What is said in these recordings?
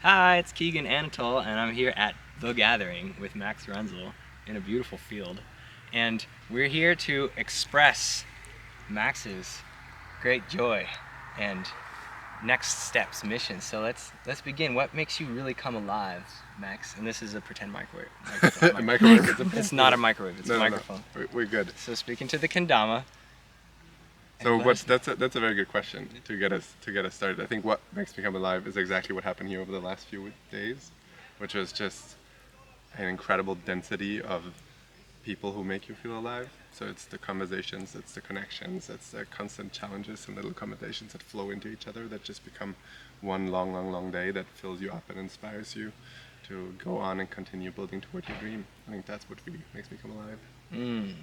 Hi, it's Keegan Anatol, and I'm here at The Gathering with Max Rünzel in a beautiful field. And we're here to express Max's great joy and next steps mission. So let's begin. What makes you really come alive, Max? And this is a pretend microwave. A microwave. It's not a microwave, it's a microphone. No. We're good. So speaking to the kendama. So that's a very good question to get us started. I think what makes me come alive is exactly what happened here over the last few days, which was just an incredible density of people who make you feel alive. So it's the conversations, it's the connections, it's the constant challenges and little conversations that flow into each other that just become one long day that fills you up and inspires you to go on and continue building toward your dream. I think that's what really makes me come alive.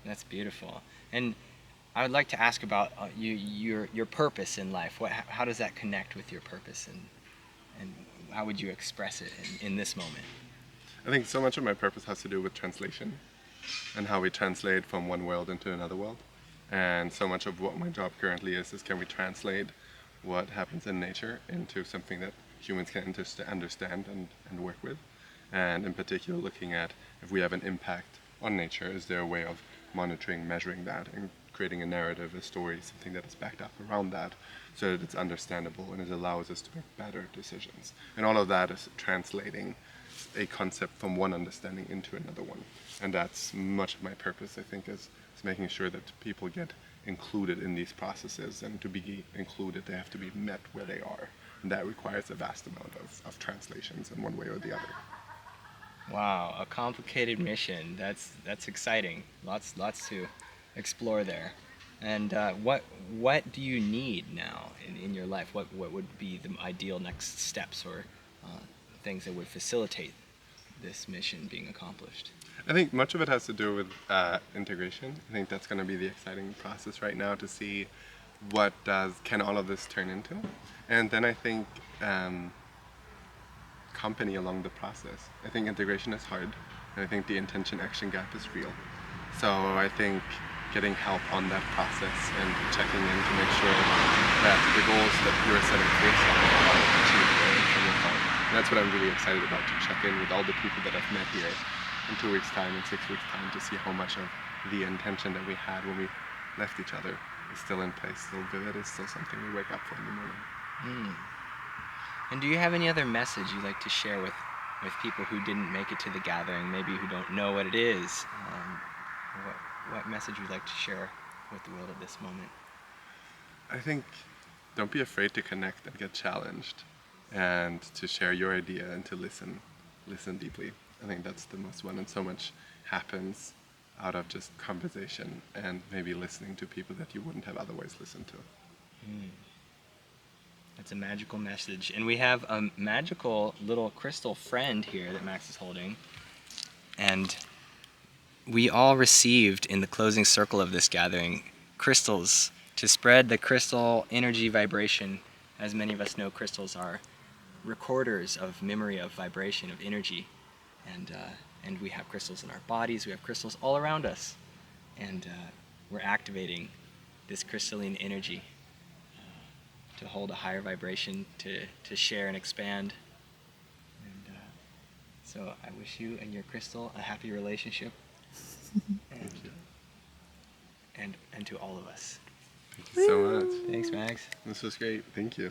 That's beautiful. And I would like to ask about your purpose in life. How does that connect with your purpose, and how would you express it in this moment? I think so much of my purpose has to do with translation and how we translate from one world into another world. And so much of what my job currently is can we translate what happens in nature into something that humans can understand and work with. And in particular, looking at if we have an impact on nature, is there a way of monitoring, measuring that, and creating a narrative, a story, something that is backed up around that so that it's understandable and it allows us to make better decisions. And all of that is translating a concept from one understanding into another one. And that's much of my purpose, I think, is making sure that people get included in these processes, and to be included they have to be met where they are. And that requires a vast amount of translations in one way or the other. Wow, a complicated mission. That's exciting. Lots to explore there. And what do you need now in your life? What would be the ideal next steps or things that would facilitate this mission being accomplished? I think much of it has to do with integration. I think that's going to be the exciting process right now, to see what can all of this turn into. And then I think company along the process. I think integration is hard, and I think the intention action gap is real. So I think getting help on that process and checking in to make sure that the goals that you're setting for yourself are achievable and your phone. And that's what I'm really excited about, to check in with all the people that I've met here in 2 weeks' time, in 6 weeks' time, to see how much of the intention that we had when we left each other is still in place, still vivid, is still something we wake up for in the morning. And do you have any other message you'd like to share with people who didn't make it to the gathering, maybe who don't know what it is? What message would you like to share with the world at this moment? I think don't be afraid to connect and get challenged, and to share your idea and to listen deeply. I think that's the most one, and so much happens out of just conversation and maybe listening to people that you wouldn't have otherwise listened to. That's a magical message. And we have a magical little crystal friend here that Max is holding. And we all received in the closing circle of this gathering crystals to spread the crystal energy vibration. As many of us know, crystals are recorders of memory, of vibration, of energy. And we have crystals in our bodies, we have crystals all around us. And we're activating this crystalline energy to hold a higher vibration, to share and expand. And so I wish you and your crystal a happy relationship. and to all of us. Thank you so much. Thanks, Max. This was great. Thank you.